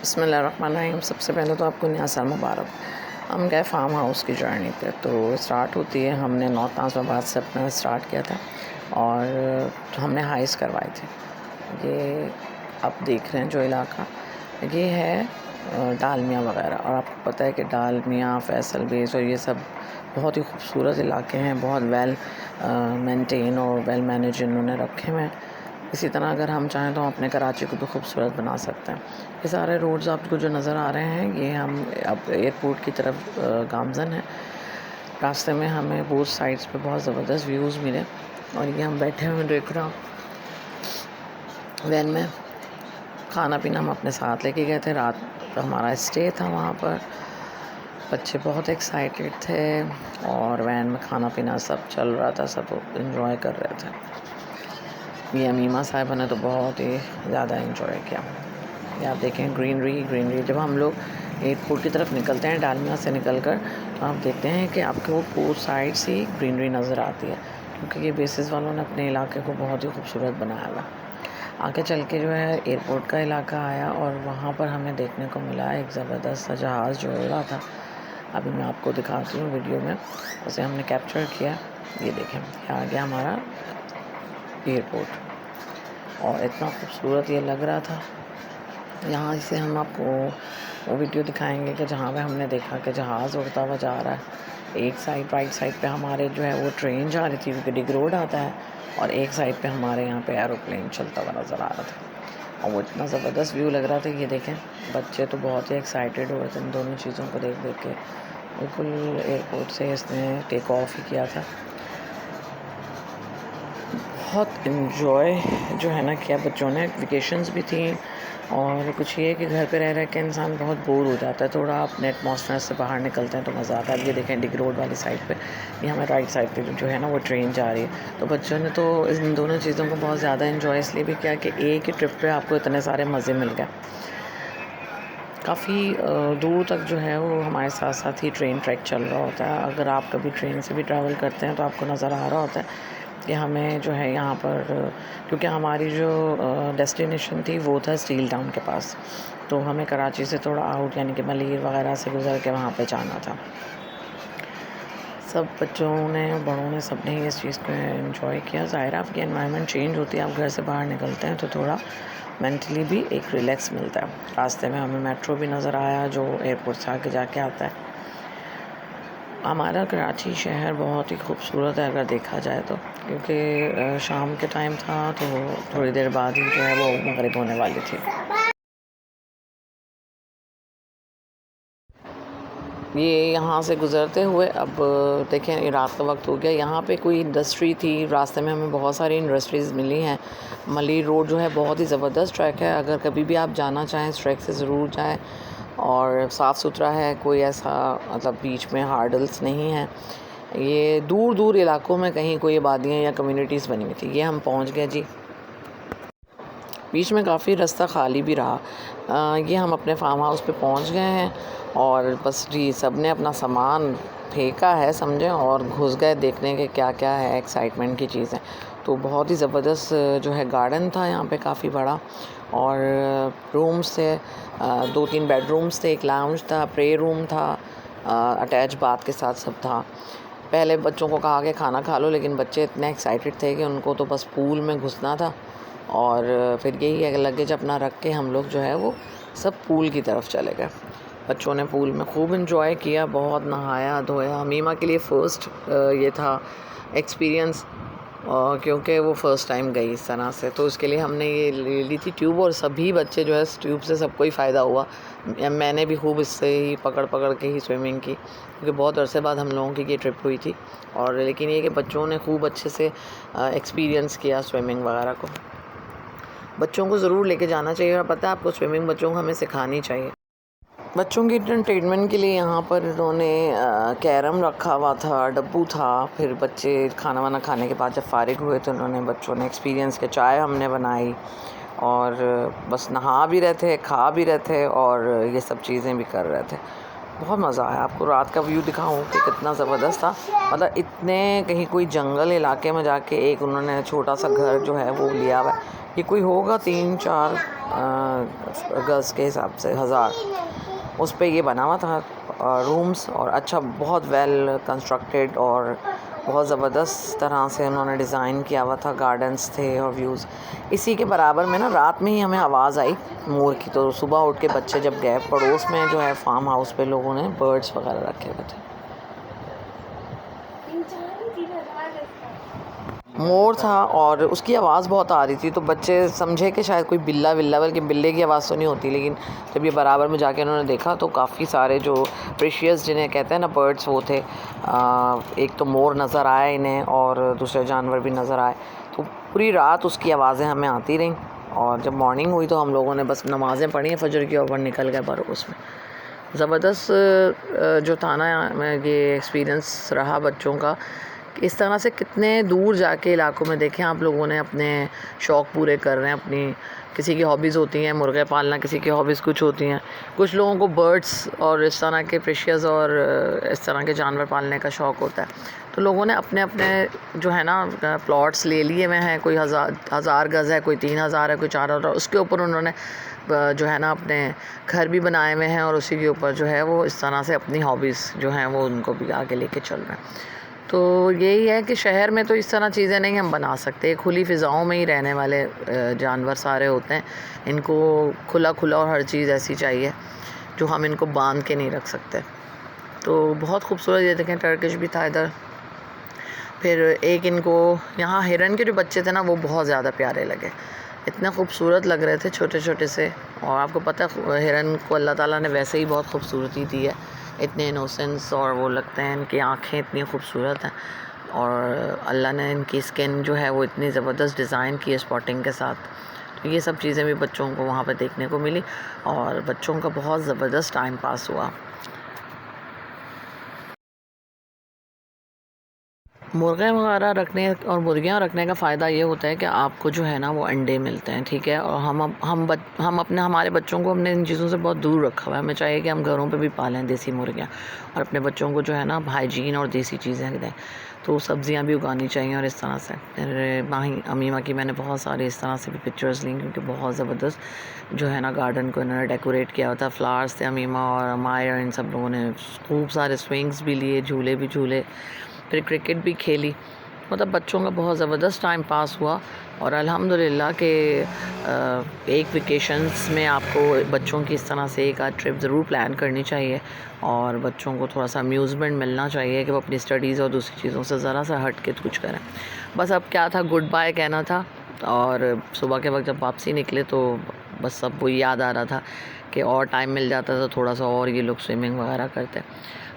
बिस्मिल्लाहिर्रहमानिर्रहीम। सबसे पहले तो आपको नया साल मुबारक। हम गए फार्म हाउस की जर्नी पे, तो स्टार्ट होती है, हमने नॉर्थ नाज़िमाबाद से अपना स्टार्ट किया था और हमने हाइस करवाए थे। ये आप देख रहे हैं जो इलाका, ये है डालमिया वगैरह, और आपको पता है कि डालमिया, फैसल बेस और ये सब बहुत ही खूबसूरत इलाके हैं, बहुत वेल मेंटेन और वेल मैनेज इन्होंने रखे हुए हैं। इसी तरह अगर हम चाहें तो हम अपने कराची को भी खूबसूरत बना सकते हैं। ये सारे रोड्स आपको जो नज़र आ रहे हैं, ये हम अब एयरपोर्ट की तरफ गामज़न है। रास्ते में हमें बोथ साइड्स पे बहुत ज़बरदस्त व्यूज़ मिले, और ये हम बैठे हुए देख रहे हैं वैन में। खाना पीना हम अपने साथ लेके गए थे, रात हमारा स्टे था वहाँ पर। बच्चे बहुत एक्साइटेड थे और वैन में खाना पीना सब चल रहा था, सब इन्जॉय कर रहे थे। ये अमीमा साहिबा ने तो बहुत ही ज़्यादा एंजॉय किया। ये आप देखें ग्रीनरी। जब हम लोग एयरपोर्ट की तरफ निकलते हैं डालमिया से निकलकर, तो आप देखते हैं कि आपको बोथ साइड से ग्रीनरी नज़र आती है, क्योंकि ये बेसिस वालों ने अपने इलाके को बहुत ही खूबसूरत बनाया हुआ। आगे चल के जो है एयरपोर्ट का इलाका आया, और वहाँ पर हमें देखने को मिला एक ज़बरदस्त सा जहाज़ जो उड़ रहा था। अभी मैं आपको दिखाती हूँ वीडियो में, उसे हमने कैप्चर किया। ये देखें, ये आ गया हमारा एयरपोर्ट, और इतना खूबसूरत ये लग रहा था। यहाँ से हम आपको वो वीडियो दिखाएंगे कि जहाँ पे हमने देखा कि जहाज़ उड़ता हुआ जा रहा है। एक साइड राइट साइड पे हमारे जो है वो ट्रेन जा रही थी, क्योंकि डिग रोड आता है, और एक साइड पे हमारे यहाँ पे एरोप्लेन चलता हुआ नज़र आ रहा था, और वो इतना ज़बरदस्त व्यू लग रहा था। ये देखें, बच्चे तो बहुत ही एक्साइटेड हो रहे थे इन दोनों चीज़ों को देख देख के। बिल्कुल एयरपोर्ट से इसने टेक ऑफ ही किया था। बहुत इन्जॉय जो है ना किया बच्चों ने। वेकेशंस भी थी, और कुछ ये कि घर पे रह रह के इंसान बहुत बोर हो जाता है, थोड़ा अपने एटमॉस्फेयर से बाहर निकलते हैं तो मज़ा आता है। ये देखें डिग रोड वाली साइड पे, ये हमें राइट साइड पे जो है ना वो ट्रेन जा रही है। तो बच्चों ने तो इन दोनों चीज़ों को बहुत ज़्यादा इन्जॉय इसलिए भी किया कि एक ही ट्रिप पे आपको इतने सारे मज़े मिल गए। काफ़ी दूर तक जो है वो हमारे साथ साथ ही ट्रेन ट्रैक चल रहा होता है। अगर आप कभी ट्रेन से भी ट्रैवल करते हैं तो आपको नज़र आ रहा होता है कि हमें जो है यहाँ पर, क्योंकि हमारी जो डेस्टिनेशन थी वो था स्टील टाउन के पास, तो हमें कराची से थोड़ा आउट यानी कि मलीर वगैरह से गुजर के वहाँ पे जाना था। सब बच्चों ने, बड़ों ने, सब ने इस चीज़ को एंजॉय किया। ज़ाहिर आपकी एनवायरनमेंट चेंज होती है, आप घर से बाहर निकलते हैं तो थोड़ा मेंटली भी एक रिलैक्स मिलता है। रास्ते में हमें मेट्रो भी नज़र आया जो एयरपोर्ट से आके जाके आता है। हमारा कराची शहर बहुत ही खूबसूरत है अगर देखा जाए तो, क्योंकि शाम के टाइम था तो थोड़ी देर बाद ही जो है वो मगरिब होने वाली थी। ये यहाँ से गुज़रते हुए अब देखें ये रात का वक्त हो गया। यहाँ पे कोई इंडस्ट्री थी, रास्ते में हमें बहुत सारी इंडस्ट्रीज़ मिली हैं। मलीर रोड जो है बहुत ही ज़बरदस्त ट्रैक है, अगर कभी भी आप जाना चाहें इस ट्रैक से ज़रूर जाएं, और साफ़ सुथरा है, कोई ऐसा मतलब बीच में हार्डल्स नहीं है। ये दूर दूर इलाकों में कहीं कोई आबादियाँ या कम्युनिटीज़ बनी हुई थी। ये हम पहुँच गए जी। बीच में काफ़ी रास्ता खाली भी रहा। ये हम अपने फार्म हाउस पे पहुँच गए हैं, और बस जी सब ने अपना सामान फेंका है समझें, और घुस गए देखने के क्या क्या है एक्साइटमेंट की चीज़ें। तो बहुत ही ज़बरदस्त जो है गार्डन था यहाँ पे, काफ़ी बड़ा, और रूम्स थे, 2-3 बेडरूम्स थे, एक लाउंज था, प्रे रूम था, अटैच बाथ के साथ सब था। पहले बच्चों को कहा कि खाना खा लो, लेकिन बच्चे इतने एक्साइटेड थे कि उनको तो बस पूल में घुसना था, और फिर यही लगेज अपना रख के हम लोग जो है वो सब पूल की तरफ चले गए। बच्चों ने पूल में खूब इन्जॉय किया, बहुत नहाया धोया। मीमा के लिए फ़र्स्ट ये था एक्सपीरियंस, क्योंकि वो फ़र्स्ट टाइम गई इस तरह से, तो उसके लिए हमने ये ले ली थी ट्यूब, और सभी बच्चे जो है इस ट्यूब से सबको ही फ़ायदा हुआ। मैंने भी खूब इससे ही पकड़ पकड़ के ही स्विमिंग की, क्योंकि बहुत अरसे बाद हम लोगों की ये ट्रिप हुई थी। और लेकिन ये कि बच्चों ने खूब अच्छे से एक्सपीरियंस किया स्विमिंग वगैरह को। बच्चों को ज़रूर लेके जाना चाहिए, और पता है आपको स्विमिंग बच्चों को हमें सिखानी चाहिए। बच्चों की एंटरटेनमेंट के लिए यहाँ पर इन्होंने कैरम रखा हुआ था, डब्बू था। फिर बच्चे खाना वाना खाने के बाद जब फ़ारिग हुए तो उन्होंने, बच्चों ने एक्सपीरियंस किया। चाय हमने बनाई, और बस नहा भी रहे थे, खा भी रहे थे, और ये सब चीज़ें भी कर रहे थे। बहुत मज़ा आया। आपको रात का व्यू दिखाऊं कि कितना ज़बरदस्त था। मतलब इतने कहीं कोई जंगल इलाके में जाके एक उन्होंने छोटा सा घर जो है वो लिया हुआ है, ये कोई होगा 3-4 गज़ के हिसाब से 1000, उस पे ये बना हुआ था रूम्स। और अच्छा, बहुत वेल कंस्ट्रक्टेड और बहुत ज़बरदस्त तरह से उन्होंने डिज़ाइन किया हुआ था। गार्डन्स थे और व्यूज़। इसी के बराबर में ना रात में ही हमें आवाज़ आई मोर की, तो सुबह उठ के बच्चे जब गए, पड़ोस में जो है फार्म हाउस पे लोगों ने बर्ड्स वगैरह रखे हुए थे। मोर था और उसकी आवाज़ बहुत आ रही थी, तो बच्चे समझे कि शायद कोई बिल्ला विल्ला, बल्कि बिल्ले की आवाज़ तो नहीं होती, लेकिन जब ये बराबर में जाके उन्होंने देखा तो काफ़ी सारे जो प्रेशियस जिन्हें कहते हैं ना बर्ड्स, वो थे। एक तो मोर नज़र आया इन्हें और दूसरे जानवर भी नज़र आए। तो पूरी रात उसकी आवाज़ें हमें आती रहीं और जब मॉर्निंग हुई तो हम लोगों ने बस नमाज़ें पढ़ी फजर की और निकल गए पड़ोस में। ज़बरदस्त जो था ना ये एक्सपीरियंस रहा बच्चों का। इस तरह से कितने दूर जाके इलाकों में देखें आप लोगों ने अपने शौक़ पूरे कर रहे हैं। अपनी किसी की हॉबीज़ होती हैं मुर्गे पालना, किसी की हॉबीज़ कुछ होती हैं, कुछ लोगों को बर्ड्स और इस तरह के प्रेशियस और इस तरह के जानवर पालने का शौक़ होता है। तो लोगों ने अपने अपने जो है ना प्लॉट्स ले लिए हुए हैं। कोई हज़ार गज़ है, कोई 3000 है, कोई 4000। उसके ऊपर उन्होंने जो है ना अपने घर भी बनाए हुए हैं और उसी के ऊपर जो है वो इस तरह से अपनी हॉबीज़ जो हैं वो उनको भी आगे लेके चल रहे हैं। तो यही है कि शहर में तो इस तरह चीज़ें नहीं हम बना सकते। खुली फ़िज़ाओं में ही रहने वाले जानवर सारे होते हैं। इनको खुला खुला और हर चीज़ ऐसी चाहिए जो हम इनको बांध के नहीं रख सकते। तो बहुत खूबसूरत, ये देखें टर्किश भी था इधर। फिर एक इनको यहाँ हिरन के जो बच्चे थे ना वो बहुत ज़्यादा प्यारे लगे, इतने खूबसूरत लग रहे थे, छोटे छोटे से। और आपको पता है हिरन को अल्लाह ताला ने वैसे ही बहुत खूबसूरती दी है, इतने इनोसेंस, और वो लगते हैं इनकी आँखें इतनी खूबसूरत हैं और अल्लाह ने इनकी स्किन जो है वो इतनी ज़बरदस्त डिज़ाइन की है स्पॉटिंग के साथ। तो ये सब चीज़ें भी बच्चों को वहाँ पर देखने को मिली और बच्चों का बहुत ज़बरदस्त टाइम पास हुआ। मुर्गे वगैरह रखने और मुर्गियाँ रखने का फ़ायदा ये होता है कि आपको जो है ना वो अंडे मिलते हैं, ठीक है। और हम अपने हमारे बच्चों को हमने इन चीज़ों से बहुत दूर रखा हुआ है। हमें चाहिए कि हम घरों पे भी पालें देसी मुर्गियाँ और अपने बच्चों को जो है ना हाइजीन और देसी चीज़ें दें। तो सब्ज़ियाँ भी उगानी चाहिए और इस तरह से। मेरे माही अमीमा की मैंने बहुत सारे इस तरह से भी पिक्चर्स ली, क्योंकि बहुत ज़बरदस्त जो है ना गार्डन को इन्होंने डेकोरेट किया हुआ था। फ्लावर्स थे, अमीमा और अमायर इन सब लोगों ने खूब सारे स्विंग्स भी लिए, झूले भी झूले, फिर क्रिकेट भी खेली। मतलब बच्चों का बहुत ज़बरदस्त टाइम पास हुआ। और अल्हम्दुलिल्लाह के एक वेकेशंस में आपको बच्चों की इस तरह से एक आध ट्रिप ज़रूर प्लान करनी चाहिए और बच्चों को थोड़ा सा अम्यूज़मेंट मिलना चाहिए कि वो अपनी स्टडीज़ और दूसरी चीज़ों से ज़रा सा हट के कुछ करें। बस अब क्या था, गुड बाय कहना था। और सुबह के वक्त जब वापसी निकले तो बस सब वो याद आ रहा था कि और टाइम मिल जाता तो थोड़ा सा और ये लोग स्विमिंग वगैरह करते।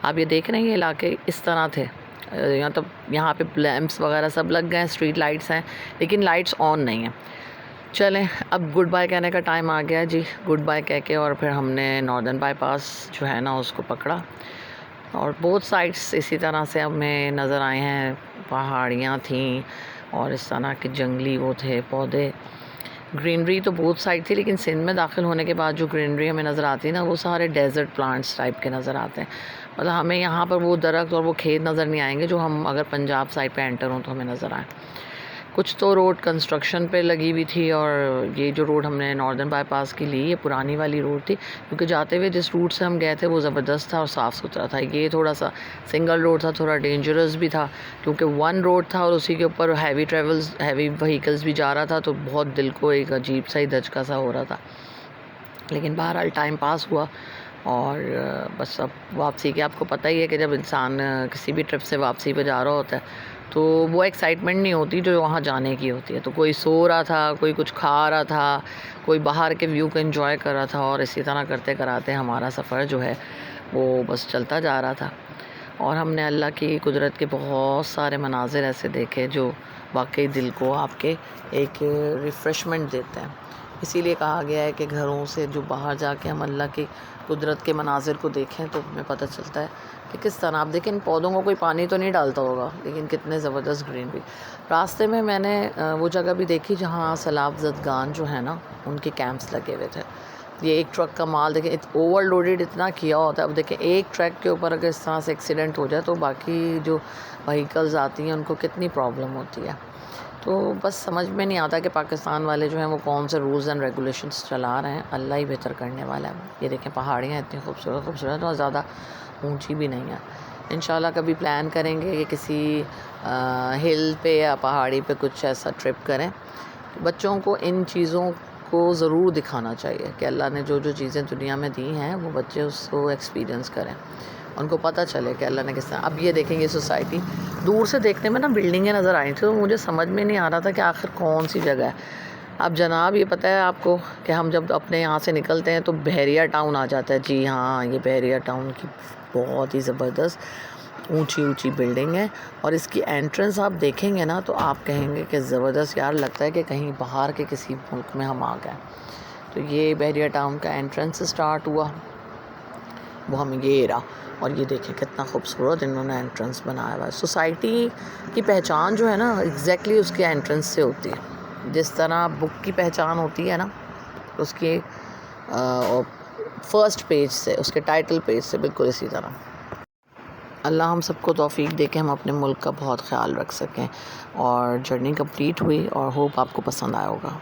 आप ये देख रहे हैं ये इलाके इस तरह थे। यहाँ पे लैंप्स वगैरह सब लग गए हैं, स्ट्रीट लाइट्स हैं, लेकिन लाइट्स ऑन नहीं है। चलें, अब गुड बाय कहने का टाइम आ गया जी। गुड बाय कह के और फिर हमने नॉर्दर्न बाईपास जो है ना उसको पकड़ा और बोथ साइड्स इसी तरह से हमें नज़र आए हैं। पहाड़ियाँ थीं और इस तरह के जंगली वो थे पौधे, ग्रीनरी तो बोथ साइड थी। लेकिन सिंध में दाखिल होने के बाद जो ग्रीनरी हमें नज़र आती है ना वो सारे डेजर्ट प्लांट्स टाइप के नज़र आते हैं। मतलब हमें यहाँ पर वो दरख्त और वो खेत नज़र नहीं आएंगे जो हम अगर पंजाब साइड पे एंटर हों तो हमें नज़र आए। कुछ तो रोड कंस्ट्रक्शन पे लगी हुई थी और ये जो रोड हमने नॉर्दर्न बाईपास की ली, ये पुरानी वाली रोड थी, क्योंकि जाते हुए जिस रूट से हम गए थे वो ज़बरदस्त था और साफ़ सुथरा था। ये थोड़ा सा सिंगल रोड था, थोड़ा डेंजरस भी था, क्योंकि वन रोड था और उसी के ऊपर हैवी व्हीकल्स भी जा रहा था, तो बहुत दिल को एक अजीब सा ही धचका सा हो रहा था। लेकिन बहरहाल टाइम पास हुआ और बस अब वापसी के आपको पता ही है कि जब इंसान किसी भी ट्रिप से वापसी पे जा रहा होता है तो वो एक्साइटमेंट नहीं होती जो वहाँ जाने की होती है। तो कोई सो रहा था, कोई कुछ खा रहा था, कोई बाहर के व्यू को एंजॉय कर रहा था और इसी तरह करते कराते हमारा सफ़र जो है वो बस चलता जा रहा था। और हमने अल्लाह की कुदरत के बहुत सारे मनाजिर ऐसे देखे जो वाकई दिल को आपके एक रिफ़्रेशमेंट देते हैं। इसीलिए कहा गया है कि घरों से जो बाहर जाके हम अल्लाह की कुदरत के मनाजिर को देखें तो हमें पता चलता है कि किस तरह। आप देखें इन पौधों को कोई पानी तो नहीं डालता होगा, लेकिन कितने ज़बरदस्त ग्रीनरी। रास्ते में मैंने वो जगह भी देखी जहाँ सैलाब ज़दगान जो है ना उनके कैंप्स लगे हुए थे। ये एक ट्रक का माल देखें ओवरलोडेड इतना किया होता है। अब देखें एक ट्रक के ऊपर अगर इस तरह से एक्सीडेंट हो जाए तो बाकी जो व्हीकल्स आती हैं उनको कितनी प्रॉब्लम होती है। तो बस समझ में नहीं आता कि पाकिस्तान वाले जो हैं वो कौन से रूल्स एंड रेगुलेशंस चला रहे हैं। अल्लाह ही बेहतर करने वाला है। ये देखें पहाड़ियाँ इतनी खूबसूरत खूबसूरत और ज़्यादा ऊंची भी नहीं है। इंशाल्लाह कभी प्लान करेंगे कि किसी हिल पे या पहाड़ी पे कुछ ऐसा ट्रिप करें। बच्चों को इन चीज़ों को ज़रूर दिखाना चाहिए कि अल्लाह ने जो जो चीज़ें दुनिया में दी हैं वो बच्चे उसको एक्सपीरियंस करें, उनको पता चले कि अल्लाह ने किस तरह। अब ये देखेंगे सोसाइटी दूर से देखने में ना बिल्डिंगें नज़र आई थी, तो मुझे समझ में नहीं आ रहा था कि आखिर कौन सी जगह है। अब जनाब ये पता है आपको कि हम जब अपने यहाँ से निकलते हैं तो बहरिया टाउन आ जाता है। जी हाँ, ये बहरिया टाउन की बहुत ही ज़बरदस्त ऊंची ऊंची बिल्डिंग है और इसकी एंट्रेंस आप देखेंगे ना तो आप कहेंगे कि ज़बरदस्त यार, लगता है कि कहीं बाहर के किसी मुल्क में हम आ गए। तो ये बहरिया टाउन का एंट्रेंस स्टार्ट हुआ, वो हमें ये रहा। और ये देखें कितना खूबसूरत इन्होंने एंट्रेंस बनाया हुआ है। सोसाइटी की पहचान जो है ना एग्जैक्टली उसके एंट्रेंस से होती है। जिस तरह बुक की पहचान होती है ना उसके फर्स्ट पेज से, उसके टाइटल पेज से, बिल्कुल इसी तरह। अल्लाह हम सबको तौफीक दे के हम अपने मुल्क का बहुत ख्याल रख सकें। और जर्नी कंप्लीट हुई और होप आपको पसंद आया होगा।